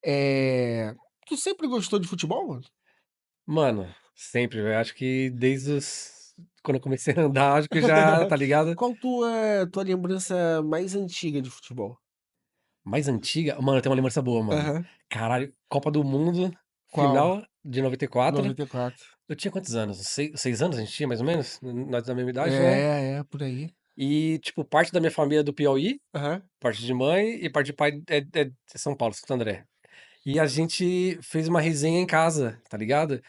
É... Tu sempre gostou de futebol, mano? Mano, sempre, velho. Acho que desde quando eu comecei a andar, acho que já, tá ligado? Qual tua lembrança mais antiga de futebol? Mais antiga, mano, tem uma lembrança boa, mano. Aham. Caralho, Copa do Mundo, Qual? final de 94. 94. Eu tinha quantos anos? 6 anos a gente tinha, mais ou menos? Nós da mesma idade, né? Por aí. E, tipo, parte da minha família é do Piauí, Aham. parte de mãe, e parte de pai é de São Paulo, Santo André. E a gente fez uma resenha em casa, tá ligado?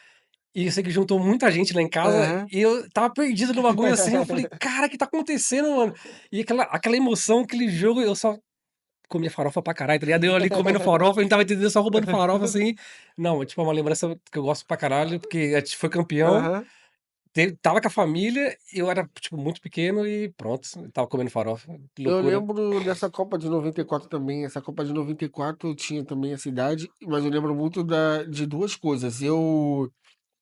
E eu sei que juntou muita gente lá em casa Aham. e eu estava perdido no bagulho assim. Eu falei, cara, o que tá acontecendo, mano? E aquela emoção, aquele jogo, eu só comia farofa pra caralho, tá ligado? Eu ali comendo farofa, eu não tava entendendo, só roubando farofa assim. Não, tipo, é uma lembrança que eu gosto pra caralho, porque a gente foi campeão, Aham. tava com a família, eu era, tipo, muito pequeno e pronto, tava comendo farofa. Que Eu loucura. lembro dessa Copa de 94 também. Essa Copa de 94 eu tinha também essa idade, mas eu lembro muito de duas coisas.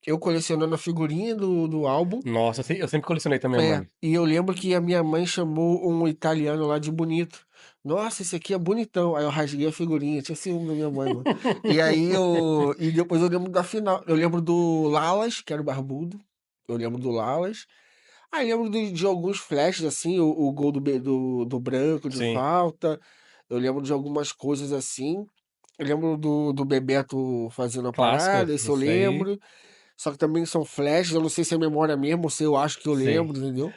Eu colecionando a figurinha do álbum. Nossa, eu sempre colecionei também, É, mano. e eu lembro que a minha mãe chamou um italiano lá de bonito. Nossa, esse aqui é bonitão. Aí eu rasguei a figurinha, tinha ciúme da minha mãe, mano. E aí e depois eu lembro da final. Eu lembro do Lalas, que era o barbudo. Eu lembro do Lalas. Aí lembro de alguns flashes, assim, o gol do Branco de Sim, falta. Eu lembro de algumas coisas assim. Eu lembro do Bebeto fazendo a clássico, parada, esse eu isso aí, lembro. Só que também são flashes, eu não sei se é memória mesmo ou se eu acho que eu sim. lembro, entendeu?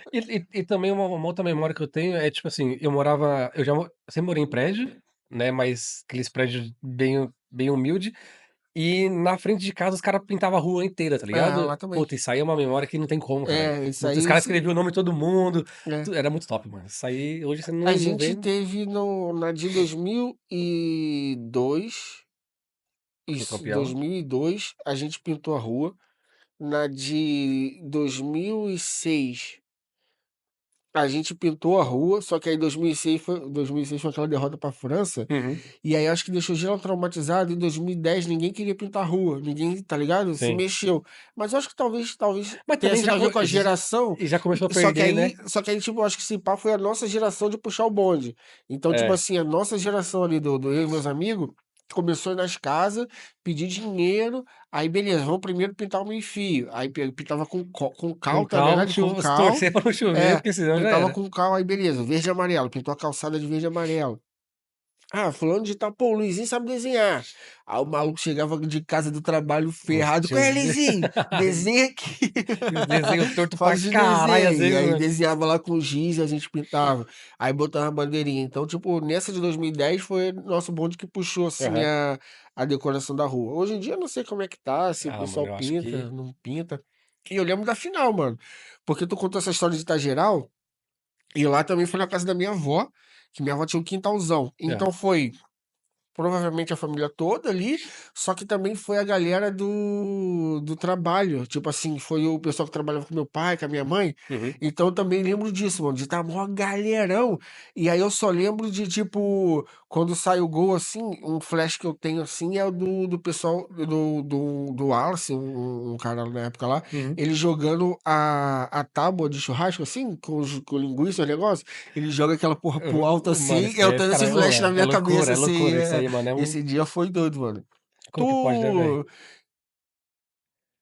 E também uma outra memória que eu tenho é, tipo assim, eu sempre morei em prédio, né, mas aqueles prédios bem humilde, e na frente de casa os caras pintavam a rua inteira, tá É, ligado? lá também. Puta, isso aí é uma memória que não tem como, caralho. É, isso Os aí, caras escreviam o nome de todo mundo, é. era muito top, mano. Isso aí, hoje você A não gente vê. teve na de 2002, Foi isso, campeão. 2002, a gente pintou a rua. Na de 2006 a gente pintou a rua, só que aí 2006 foi aquela derrota pra França, Uhum, e aí acho que deixou geral traumatizado. Em 2010 ninguém queria pintar a rua, ninguém, tá ligado? Se sim. mexeu. Mas eu acho que talvez Mas tenha também sido a ver com a geração, já começou a perder, né? só que aí, tipo, eu acho que esse pá foi a nossa geração de puxar o bonde. Então, tipo É. assim, a nossa geração ali do eu e meus amigos começou a ir nas casas, pedir dinheiro. Aí, beleza, vamos primeiro pintar o meio-fio. Aí pintava com Com cal, tá calma, ligado? Com cal. torcer pra não chover, É, porque senão já pintava era. com cal, aí beleza, verde e amarelo. Pintou a calçada de verde e amarelo. Ah, fulano de tal, pô, o Luizinho sabe desenhar. Aí o maluco chegava de casa do trabalho ferrado. Puxa, Qual é, Luizinho? Desenha aqui. os desenhos tortos pra Faz esse caralho, às desenho. E vezes, aí mano. desenhava lá com giz, a gente pintava. Aí botava a bandeirinha. Então, tipo, nessa de 2010 foi nosso bonde que puxou, assim, Aham. a decoração da rua. Hoje em dia eu não sei como é que tá, se o Ah, mano, pessoal eu acho pinta, que. não pinta. E eu lembro da final, mano. Porque tu contou essa história de Itageral, e lá também foi na casa da minha avó, que minha avó tinha um quintalzão. É. Então foi provavelmente a família toda ali, só que também foi a galera do trabalho. Tipo assim, foi o pessoal que trabalhava com meu pai, com a minha mãe. Uhum. Então eu também lembro disso, mano, de estar mó galerão. E aí eu só lembro de, tipo, quando sai o gol assim, um flash que eu tenho assim é o do pessoal do Wallace, um cara na época lá, Uhum. ele jogando a tábua de churrasco assim, com linguiça, o negócio. Ele joga aquela porra pro alto Mano, assim, isso eu daí, tenho esse cara, flash na minha cabeça, é assim, loucura isso aí, mano. esse dia foi doido, mano. Como que pode, né, velho?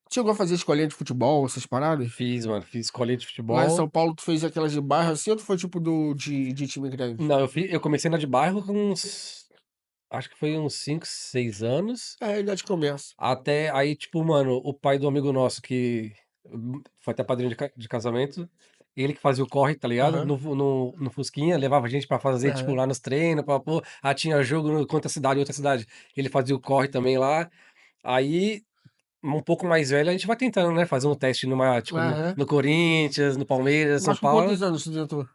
Tu chegou a fazer escolinha de futebol, essas paradas? Fiz, mano, fiz escolinha de Lá em futebol. São Paulo, tu fez aquelas de bairro assim, ou tu foi tipo de time grande? Não, eu comecei na de bairro com uns. Acho que foi uns 5, 6 anos. É, a idade começa. Até aí, tipo, mano, o pai do amigo nosso que foi até padrinho de casamento, ele que fazia o corre, tá ligado? Aham, No Fusquinha, levava a gente pra fazer, tipo, aham. lá nos treinos, pra pô, tinha jogo no contra cidade, outra cidade. Ele fazia o corre também lá. Aí, um pouco mais velho, a gente vai tentando, né? Fazer um teste tipo, Aham. no Corinthians, no Palmeiras, São Mas com Paulo. quantos anos tu tentou?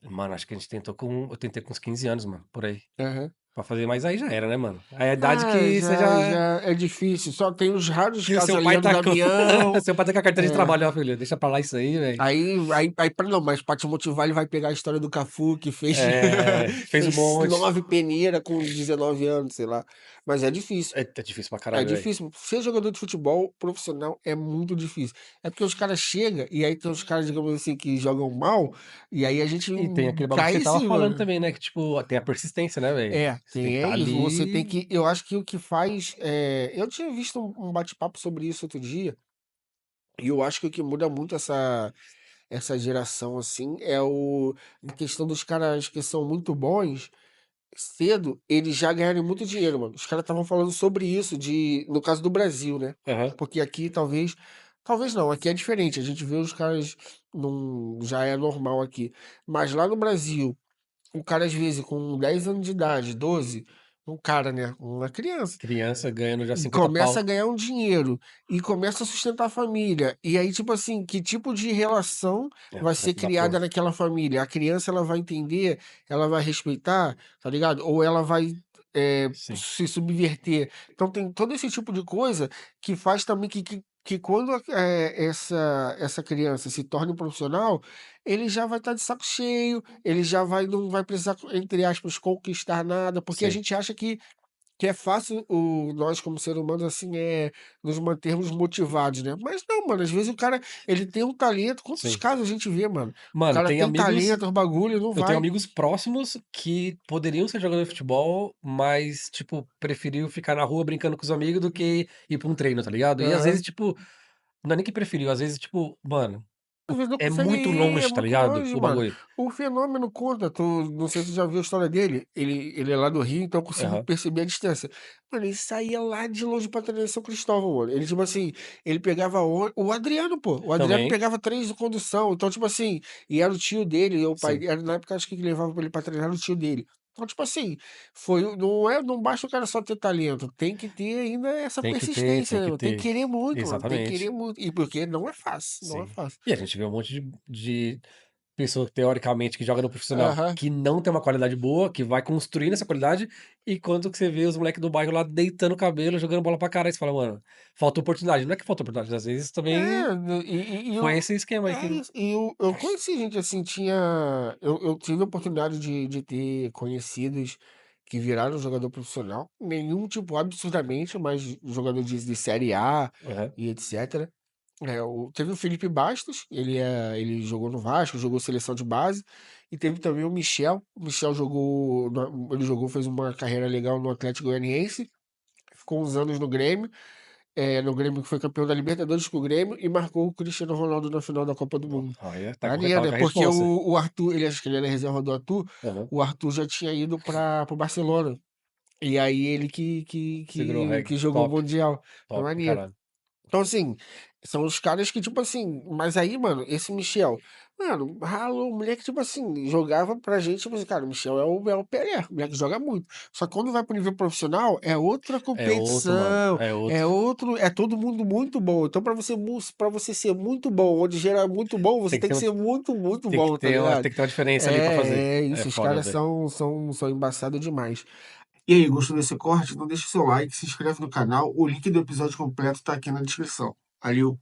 Mano, acho que a gente eu tentei com uns 15 anos, mano, por aí. Aham. Pra fazer, mas aí já era, né, mano? Aí a idade Ah, que você já é difícil. Só tem os raros que o casos seu ali, pai do tá com Damião. seu pai tá com a carteira de É. trabalho, ó, filho, deixa pra lá isso aí, velho. Não, mas pra te motivar, ele vai pegar a história do Cafu, que fez, Fez um fez monte. 9 peneiras com 19 anos, sei lá. Mas é difícil. É difícil pra É caralho, velho. difícil. Ser jogador de futebol profissional é muito difícil. É porque os caras chegam e aí tem os caras, digamos assim, que jogam mal, e aí a gente E tem aquele bagulho que cai você em tava falando cima. também, né, que tipo, tem a persistência, né, velho. É. Você tem que Tem, é estar isso. Você tem ali. que. Eu acho que o que faz. Eu tinha visto um bate-papo sobre isso outro dia, e eu acho que o que muda muito essa geração, assim, é a questão dos caras que são muito bons, cedo, eles já ganharam muito dinheiro, mano. Os caras estavam falando sobre isso, no caso do Brasil, né? Aham. Porque aqui talvez não, aqui é diferente. A gente vê os caras, já é normal aqui. Mas lá no Brasil, o cara às vezes com 10 anos de idade, 12, um cara, né? Uma criança. Criança ganhando já E 50 começa a pau. ganhar um dinheiro e começa a sustentar a família. E aí, tipo assim, que tipo de relação É, vai vai ser se dar pro. criada naquela família? A criança ela vai entender, ela vai respeitar, tá ligado? Ou ela vai Sim, se subverter. Então tem todo esse tipo de coisa que faz também que quando essa criança se torne um profissional, ele já vai estar de saco cheio, ele já não vai precisar, entre aspas, conquistar nada, porque a sim, gente acha que é fácil nós como ser humanos assim nos mantermos motivados, né? Mas não, mano, às vezes o cara ele tem um talento. Quantos sim. casos a gente vê, mano? O Mano, cara tem tem amigos. talento, os bagulho, não Eu tenho vai. amigos próximos que poderiam ser jogador de futebol, mas, tipo, preferiu ficar na rua brincando com os amigos do que ir pra um treino, tá ligado? E às Aham. vezes, tipo, não é nem que preferiu, às vezes, tipo, mano, Às vezes não é consegue muito ir, é longe, tá muito ligado? longe, O mano. bagulho. O fenômeno conta, não sei se você já viu a história dele. Ele é lá do Rio, então eu consigo Aham. perceber a distância. Mano, ele saía lá de longe pra treinar em São Cristóvão, mano. Ele, tipo assim, ele pegava o Adriano, pô. O Adriano Também, pegava três de condução. Então, tipo assim, e era o tio dele, o pai, sim. na época acho que ele levava pra ele pra treinar era o tio dele. Então, tipo assim, não basta o cara só ter talento, tem que ter ainda essa Tem que ter, persistência, tem né, que mano? Tem que ter. querer muito, mano. Tem que querer Exatamente. muito. E porque não é fácil, não é Sim. fácil. E a gente vê um monte de pessoa, teoricamente, que joga no profissional, Aham. que não tem uma qualidade boa, que vai construindo essa qualidade, e quando que você vê os moleques do bairro lá deitando o cabelo, jogando bola pra caralho, você fala: "Mano, falta oportunidade". Não é que falta oportunidade, às vezes também E foi esse esquema aí é que. isso. E eu conheci gente assim, eu tive a oportunidade de ter conhecidos que viraram jogador profissional, nenhum tipo absurdamente, mas jogador de Série A Aham. e etc. Teve o Felipe Bastos, ele jogou no Vasco, jogou seleção de base, e teve também o Michel. O Michel jogou, ele jogou, fez uma carreira legal no Atlético Goianiense, ficou uns anos no Grêmio. No Grêmio que foi campeão da Libertadores com o Grêmio e marcou o Cristiano Ronaldo na final da Copa do Mundo. Olha, Maneiro, tava né? com a Porque responsa. o Arthur, ele acho que ele era reserva do Arthur, Aham. o Arthur já tinha ido para o Barcelona. E aí ele Segurou o reggae. que jogou o Top, Mundial. Foi top pra maneiro. caralho. Então, assim, são os caras que, tipo assim, mas aí, mano, esse Michel, mano, ralo, o moleque, tipo assim, jogava pra gente, tipo assim, cara, o Michel é o Pelé, o moleque joga muito. Só que quando vai pro nível profissional, é outra É outro, mano, competição, é outro. é todo mundo muito bom. Então, pra você ser muito bom, onde gera muito bom, você Tem que tem ter que um ser muito, muito bom, tá ligado? tem que ter uma diferença ali pra fazer. É Isso, os foda, caras velho. são embaçados demais. E aí, gostou desse corte? Então deixa o seu like, se inscreve no canal. O link do episódio completo tá aqui na descrição. Valeu!